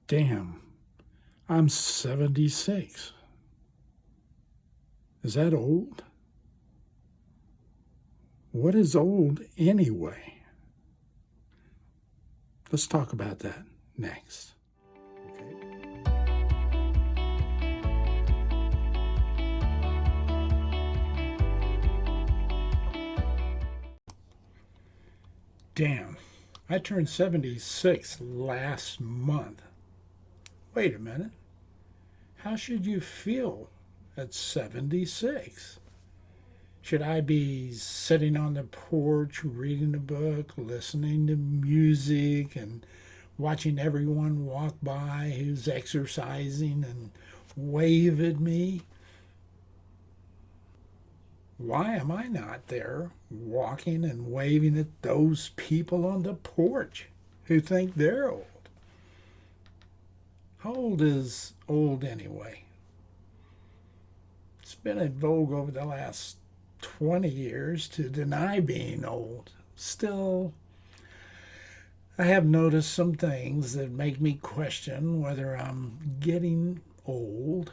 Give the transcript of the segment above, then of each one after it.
Damn, I'm 76. Is that old? What is old anyway? Let's talk about that next. Damn, I turned 76 last month. Wait a minute. How should you feel at 76? Should I be sitting on the porch reading a book, listening to music, and watching everyone walk by who's exercising and wave at me? Why am I not there walking and waving at those people on the porch who think they're old? How old is old anyway? It's been in vogue over the last 20 years to deny being old. Still, I have noticed some things that make me question whether I'm getting old.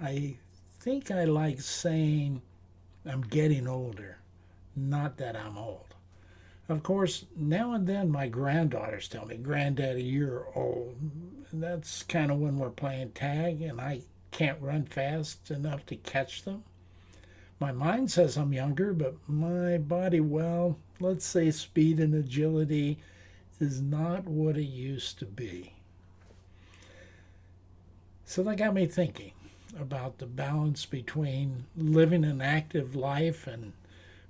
I think I like saying I'm getting older, not that I'm old. Of course, now and then my granddaughters tell me, Granddaddy, you're old. And that's kind of when we're playing tag and I can't run fast enough to catch them. My mind says I'm younger, but my body, well, let's say speed and agility is not what it used to be. So that got me thinking about the balance between living an active life and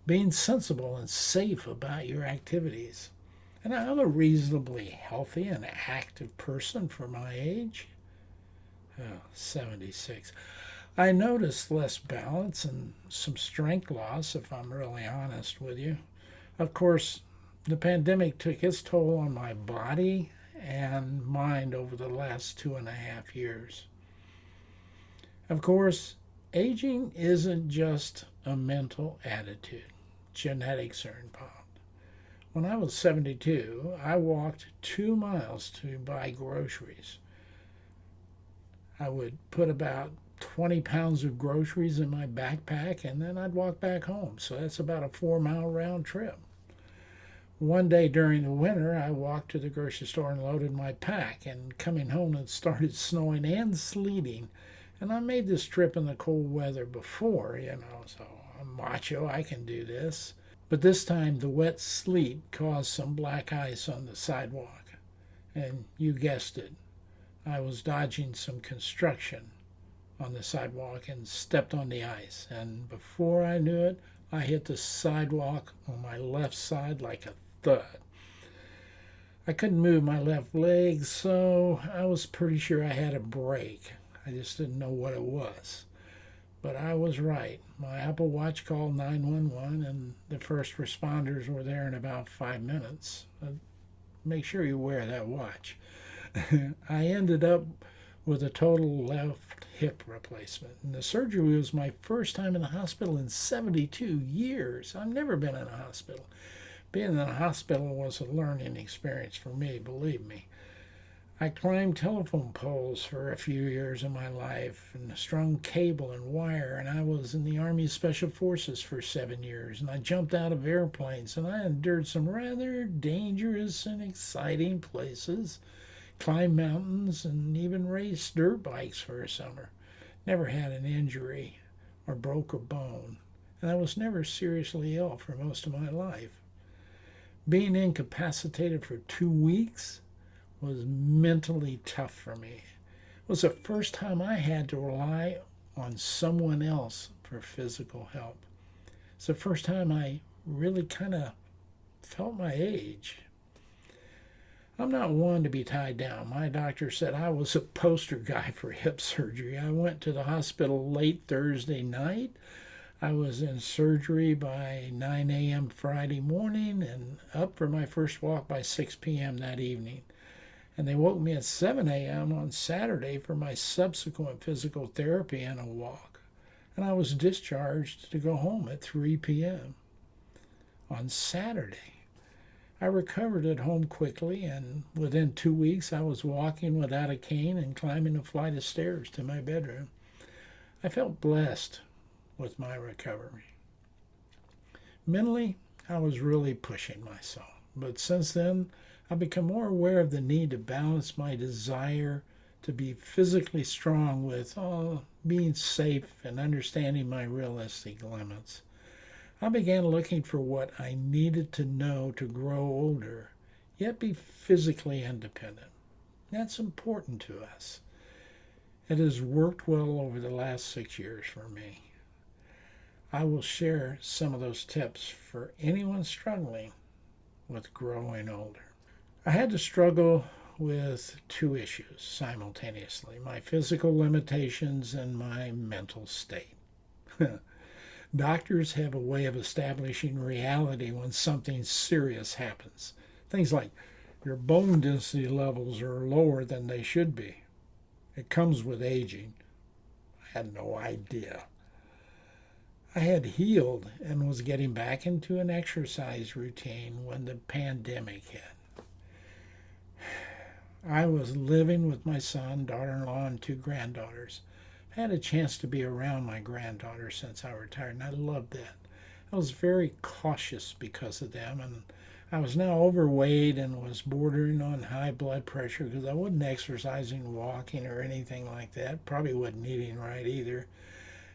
being sensible and safe about your activities. And I'm a reasonably healthy and active person for my age. Oh, 76. I noticed less balance and some strength loss, if I'm really honest with you. Of course, the pandemic took its toll on my body and mind over the last 2.5 years. Of course, aging isn't just a mental attitude. Genetics are involved. When I was 72, I walked 2 miles to buy groceries. I would put about 20 pounds of groceries in my backpack and then I'd walk back home. So that's about a 4 mile round trip. One day during the winter, I walked to the grocery store and loaded my pack. And coming home, it started snowing and sleeting. And I made this trip in the cold weather before, so I'm macho, I can do this. But this time, the wet sleet caused some black ice on the sidewalk. And you guessed it, I was dodging some construction on the sidewalk and stepped on the ice. And before I knew it, I hit the sidewalk on my left side like a thud. I couldn't move my left leg, so I was pretty sure I had a break. I just didn't know what it was. But I was right. My Apple Watch called 911 and the first responders were there in about 5 minutes. Make sure you wear that watch. I ended up with a total left hip replacement. And the surgery was my first time in the hospital in 72 years. I've never been in a hospital. Being in a hospital was a learning experience for me, believe me. I climbed telephone poles for a few years of my life and strung cable and wire, and I was in the Army Special Forces for 7 years, and I jumped out of airplanes, and I endured some rather dangerous and exciting places, climbed mountains, and even raced dirt bikes for a summer. Never had an injury or broke a bone, and I was never seriously ill for most of my life. Being incapacitated for 2 weeks was mentally tough for me. It was the first time I had to rely on someone else for physical help. It's the first time I really kind of felt my age. I'm not one to be tied down. My doctor said I was a poster guy for hip surgery. I went to the hospital late Thursday night. I was in surgery by 9 a.m. Friday morning and up for my first walk by 6 p.m. that evening. And they woke me at 7 a.m. on Saturday for my subsequent physical therapy and a walk. And I was discharged to go home at 3 p.m. on Saturday. I recovered at home quickly, and within 2 weeks I was walking without a cane and climbing a flight of stairs to my bedroom. I felt blessed with my recovery. Mentally, I was really pushing myself, but since then I've become more aware of the need to balance my desire to be physically strong with being safe and understanding my realistic limits. I began looking for what I needed to know to grow older, yet be physically independent. That's important to us. It has worked well over the last 6 years for me. I will share some of those tips for anyone struggling with growing older. I had to struggle with two issues simultaneously: my physical limitations and my mental state. Doctors have a way of establishing reality when something serious happens. Things like your bone density levels are lower than they should be. It comes with aging. I had no idea. I had healed and was getting back into an exercise routine when the pandemic hit. I was living with my son, daughter-in-law, and two granddaughters. I had a chance to be around my granddaughters since I retired, and I loved that. I was very cautious because of them, and I was now overweight and was bordering on high blood pressure because I wasn't exercising, walking, or anything like that. Probably wasn't eating right either.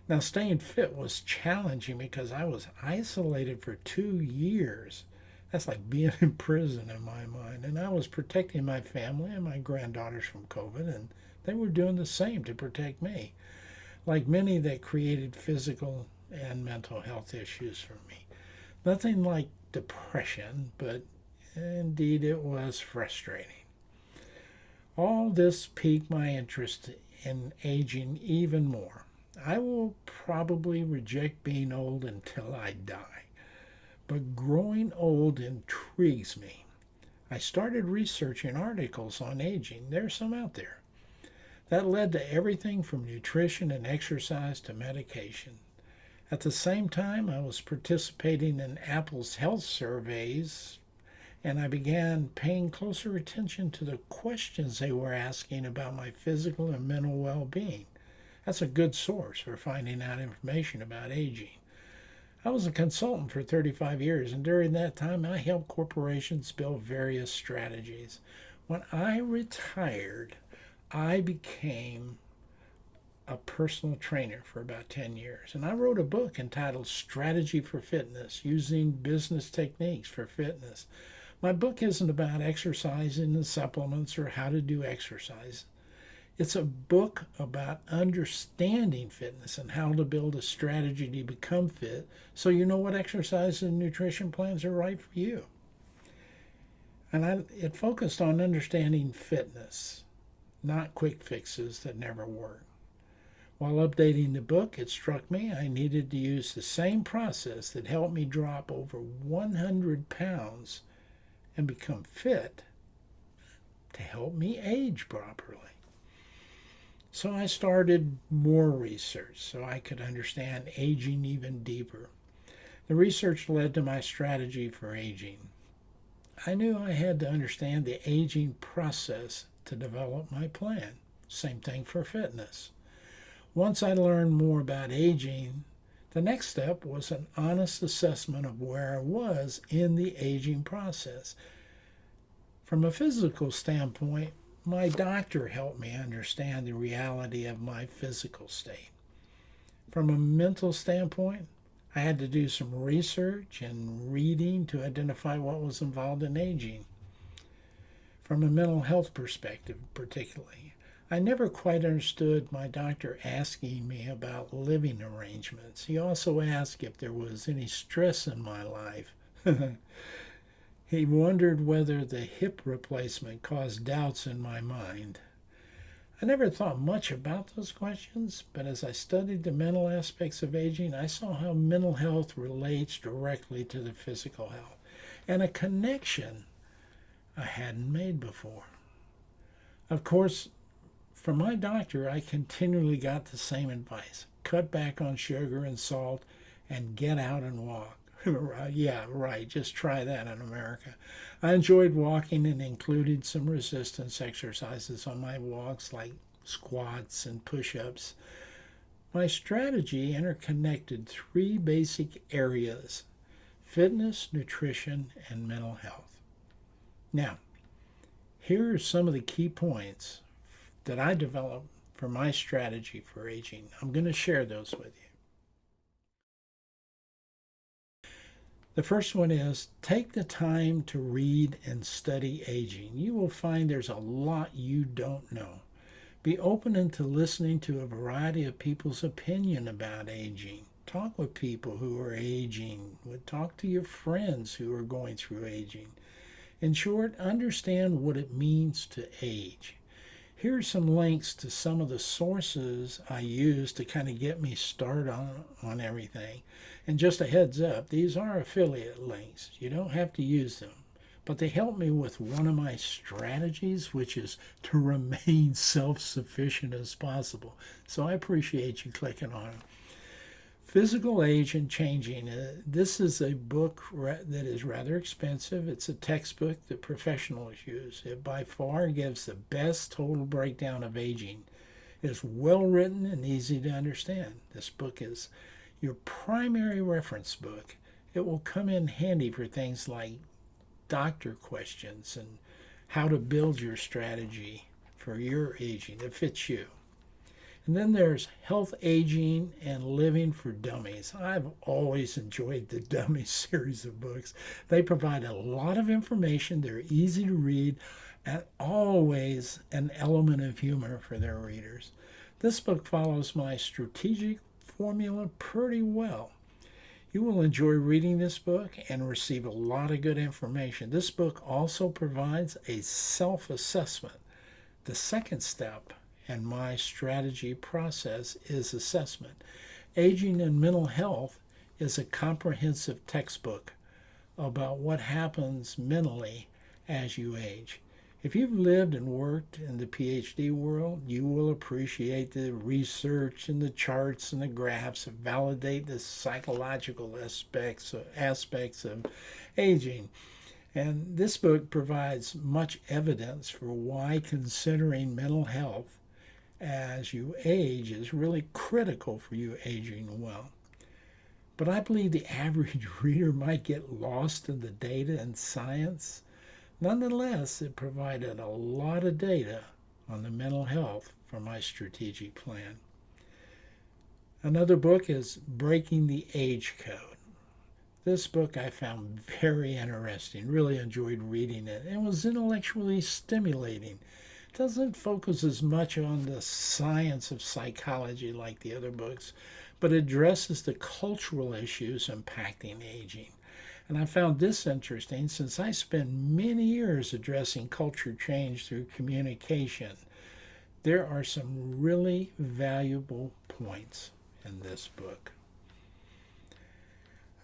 Now, staying fit was challenging because I was isolated for 2 years. That's like being in prison in my mind. And I was protecting my family and my granddaughters from COVID, and they were doing the same to protect me. Like many, that created physical and mental health issues for me. Nothing like depression, but indeed it was frustrating. All this piqued my interest in aging even more. I will probably reject being old until I die, but growing old intrigues me. I started researching articles on aging. There's some out there. That led to everything from nutrition and exercise to medication. At the same time, I was participating in Apple's health surveys, and I began paying closer attention to the questions they were asking about my physical and mental well-being. That's a good source for finding out information about aging. I was a consultant for 35 years, and during that time, I helped corporations build various strategies. When I retired, I became a personal trainer for about 10 years, and I wrote a book entitled Strategy for Fitness, Using Business Techniques for Fitness. My book isn't about exercising and supplements or how to do exercise. It's a book about understanding fitness and how to build a strategy to become fit so you know what exercise and nutrition plans are right for you. And it focused on understanding fitness, not quick fixes that never work. While updating the book, it struck me I needed to use the same process that helped me drop over 100 pounds and become fit to help me age properly. So I started more research so I could understand aging even deeper. The research led to my strategy for aging. I knew I had to understand the aging process to develop my plan. Same thing for fitness. Once I learned more about aging, the next step was an honest assessment of where I was in the aging process. From a physical standpoint, my doctor helped me understand the reality of my physical state. From a mental standpoint, I had to do some research and reading to identify what was involved in aging. From a mental health perspective, particularly, I never quite understood my doctor asking me about living arrangements. He also asked if there was any stress in my life. He wondered whether the hip replacement caused doubts in my mind. I never thought much about those questions, but as I studied the mental aspects of aging, I saw how mental health relates directly to the physical health, and a connection I hadn't made before. Of course, from my doctor, I continually got the same advice: cut back on sugar and salt and get out and walk. Yeah, right. Just try that in America. I enjoyed walking and included some resistance exercises on my walks, like squats and push ups. My strategy interconnected three basic areas: fitness, nutrition, and mental health. Now, here are some of the key points that I developed for my strategy for aging. I'm going to share those with you. The first one is take the time to read and study aging. You will find there's a lot you don't know. Be open into listening to a variety of people's opinion about aging. Talk with people who are aging. Talk to your friends who are going through aging. In short, understand what it means to age. Here are some links to some of the sources I use to kind of get me started on everything. And just a heads up, these are affiliate links. You don't have to use them. But they help me with one of my strategies, which is to remain self sufficient as possible. So I appreciate you clicking on them. Physical Age and Changing. This is a book that is rather expensive. It's a textbook that professionals use. It by far gives the best total breakdown of aging. It is well written and easy to understand. This book is your primary reference book. It will come in handy for things like doctor questions and how to build your strategy for your aging that fits you. And then there's Health, Aging, and Living for Dummies. I've always enjoyed the Dummies series of books. They provide a lot of information. They're easy to read and always an element of humor for their readers. This book follows my strategic formula pretty well. You will enjoy reading this book and receive a lot of good information. This book also provides a self-assessment. The second step and my strategy process is assessment. Aging and Mental Health is a comprehensive textbook about what happens mentally as you age. If you've lived and worked in the PhD world, you will appreciate the research and the charts and the graphs that validate the psychological aspects of aging. And this book provides much evidence for why considering mental health as you age is really critical for you aging well. But I believe the average reader might get lost in the data and science. Nonetheless, it provided a lot of data on the mental health for my strategic plan. Another book is Breaking the Age Code. This book I found very interesting, really enjoyed reading it. It was intellectually stimulating. It doesn't focus as much on the science of psychology like the other books, but addresses the cultural issues impacting aging. And I found this interesting since I spent many years addressing culture change through communication. There are some really valuable points in this book.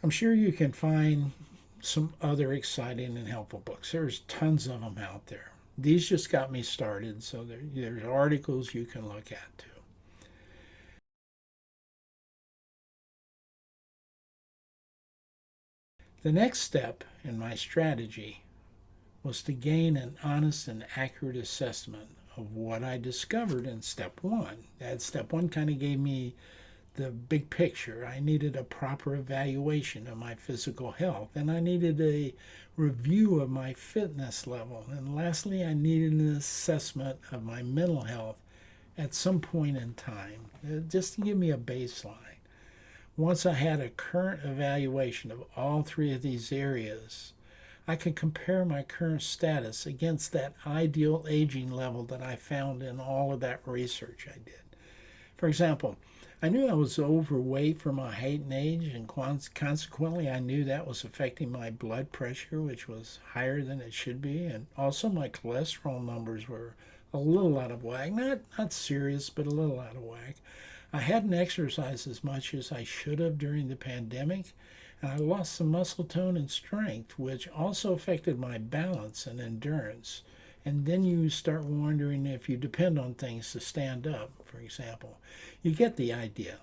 I'm sure you can find some other exciting and helpful books. There's tons of them out there. These just got me started, so there's articles you can look at too. The next step in my strategy was to gain an honest and accurate assessment of what I discovered in step one. That step one kind of gave me the big picture. I needed a proper evaluation of my physical health, and I needed a review of my fitness level. And lastly, I needed an assessment of my mental health at some point in time, just to give me a baseline. Once I had a current evaluation of all three of these areas, I could compare my current status against that ideal aging level that I found in all of that research I did. For example, I knew I was overweight for my height and age, and consequently, I knew that was affecting my blood pressure, which was higher than it should be, and also my cholesterol numbers were a little out of whack. Not serious, but a little out of whack. I hadn't exercised as much as I should have during the pandemic, and I lost some muscle tone and strength, which also affected my balance and endurance. And then you start wondering if you depend on things to stand up, for example. You get the idea.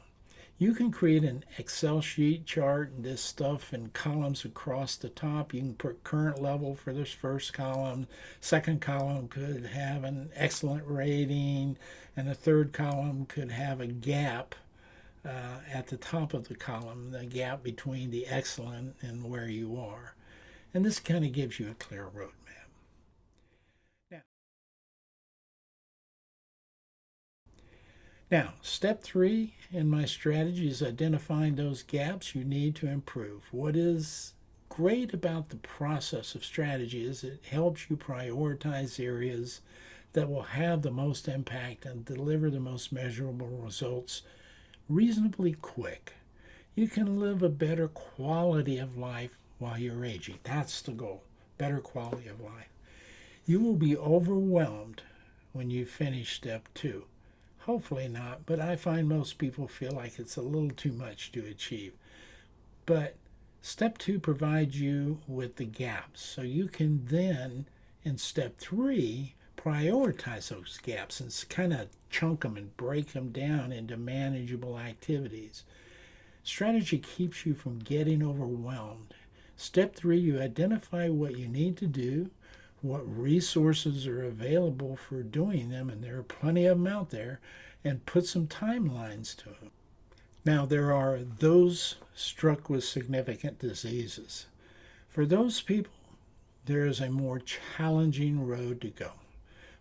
You can create an Excel sheet chart and this stuff in columns across the top. You can put current level for this first column. Second column could have an excellent rating, and the third column could have a gap at the top of the column, the gap between the excellent and where you are. And this kind of gives you a clear roadmap. Now, step 3 in my strategy is identifying those gaps you need to improve. What is great about the process of strategy is it helps you prioritize areas that will have the most impact and deliver the most measurable results reasonably quick. You can live a better quality of life while you're aging. That's the goal, better quality of life. You will be overwhelmed when you finish step 2. Hopefully not, but I find most people feel like it's a little too much to achieve. But step 2 provides you with the gaps, so you can then, in step 3, prioritize those gaps and kind of chunk them and break them down into manageable activities. Strategy keeps you from getting overwhelmed. Step 3, you identify what you need to do, what resources are available for doing them, and there are plenty of them out there, and put some timelines to them. Now, there are those struck with significant diseases. For those people, there is a more challenging road to go.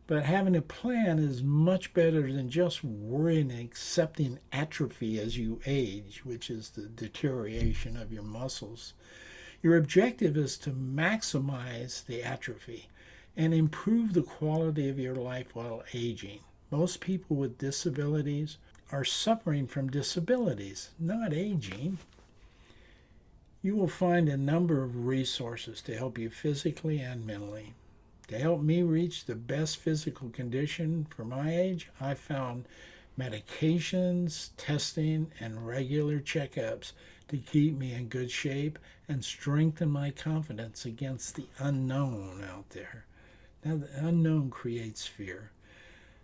But having a plan is much better than just worrying and accepting atrophy as you age, which is the deterioration of your muscles. Your objective is to maximize the atrophy and improve the quality of your life while aging. Most people with disabilities are suffering from disabilities, not aging. You will find a number of resources to help you physically and mentally. To help me reach the best physical condition for my age, I found medications, testing, and regular checkups to keep me in good shape and strengthen my confidence against the unknown out there. Now, the unknown creates fear.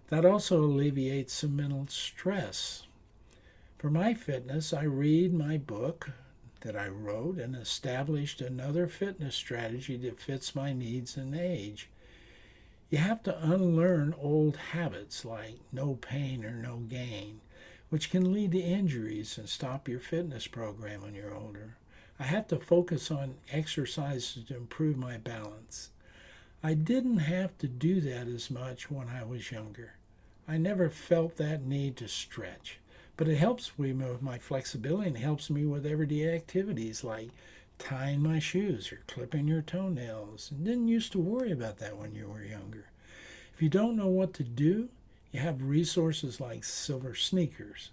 That also alleviates some mental stress. For my fitness, I read my book that I wrote and established another fitness strategy that fits my needs and age. You have to unlearn old habits like no pain or no gain, which can lead to injuries and stop your fitness program when you're older. I have to focus on exercises to improve my balance. I didn't have to do that as much when I was younger. I never felt that need to stretch, but it helps me with my flexibility and helps me with everyday activities like tying my shoes or clipping your toenails. And didn't used to worry about that when you were younger. If you don't know what to do, you have resources like silver sneakers.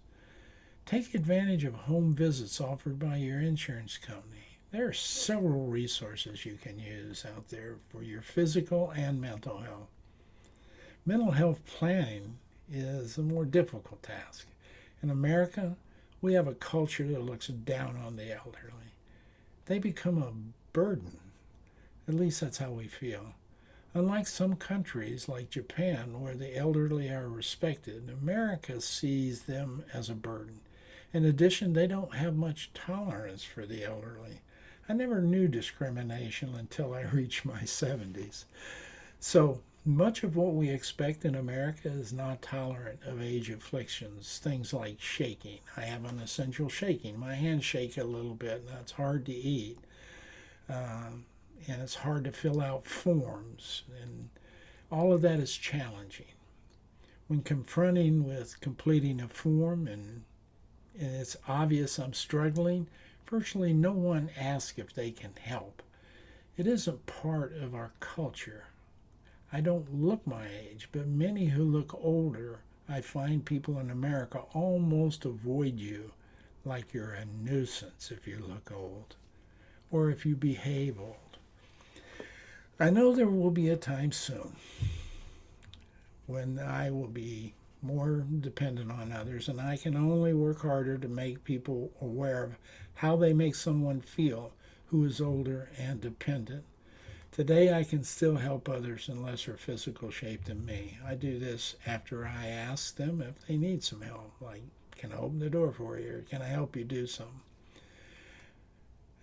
Take advantage of home visits offered by your insurance company. There are several resources you can use out there for your physical and mental health. Mental health planning is a more difficult task. In America, we have a culture that looks down on the elderly. They become a burden. At least that's how we feel. Unlike some countries like Japan, where the elderly are respected, America sees them as a burden. In addition, they don't have much tolerance for the elderly. I never knew discrimination until I reached my 70s. So much of what we expect in America is not tolerant of age afflictions, things like shaking. I have an essential shaking. My hands shake a little bit, and that's hard to eat. And it's hard to fill out forms, and all of that is challenging. When confronting with completing a form and it's obvious I'm struggling, virtually no one asks if they can help. It isn't part of our culture. I don't look my age, but many who look older, I find people in America almost avoid you like you're a nuisance if you look old or if you behave old. I know there will be a time soon when I will be more dependent on others, and I can only work harder to make people aware of how they make someone feel who is older and dependent. Today I can still help others in lesser physical shape than me. I do this after I ask them if they need some help, like Can I open the door for you, or can I help you do something?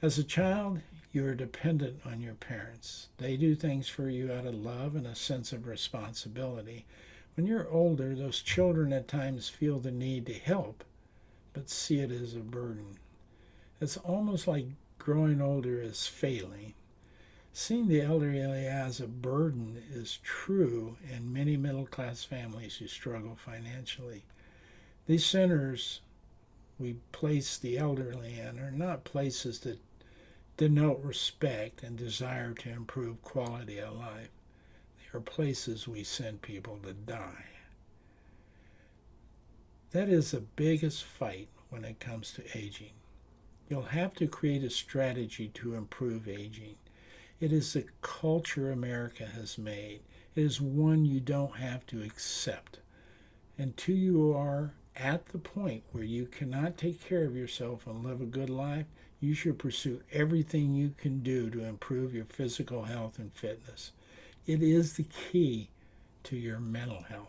As a child, you are dependent on your parents. They do things for you out of love and a sense of responsibility. When you're older, those children at times feel the need to help, but see it as a burden. It's almost like growing older is failing. Seeing the elderly as a burden is true in many middle-class families who struggle financially. These centers we place the elderly in are not places that denote respect and desire to improve quality of life. They are places we send people to die. That is the biggest fight when it comes to aging. You'll have to create a strategy to improve aging. It is the culture America has made. It is one you don't have to accept. Until you are at the point where you cannot take care of yourself and live a good life, you should pursue everything you can do to improve your physical health and fitness. It is the key to your mental health.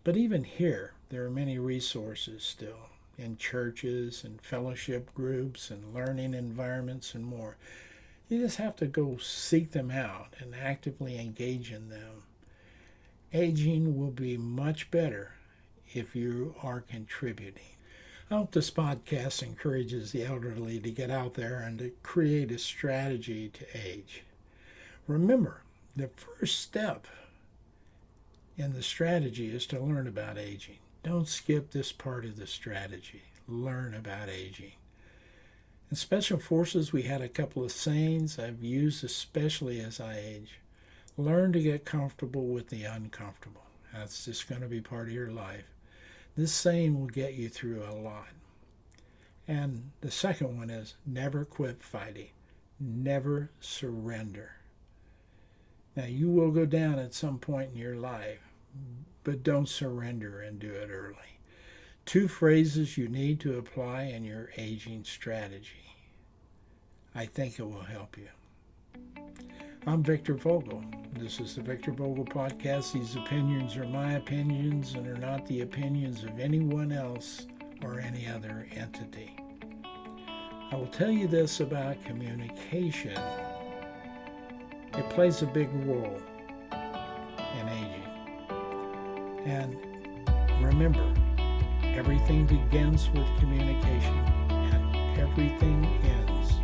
But even here, there are many resources still in churches and fellowship groups and learning environments and more. You just have to go seek them out and actively engage in them. Aging will be much better if you are contributing. I hope this podcast encourages the elderly to get out there and to create a strategy to age. Remember, the first step in the strategy is to learn about aging. Don't skip this part of the strategy. Learn about aging. In Special Forces, we had a couple of sayings I've used especially as I age. Learn to get comfortable with the uncomfortable. That's just going to be part of your life. This saying will get you through a lot. And the second one is never quit fighting. Never surrender. Now, you will go down at some point in your life, but don't surrender and do it early. 2 phrases you need to apply in your aging strategy. I think it will help you. I'm Victor Vogel. This is the Victor Vogel Podcast. These opinions are my opinions and are not the opinions of anyone else or any other entity. I will tell you this about communication. It plays a big role in aging. And remember, everything begins with communication and everything ends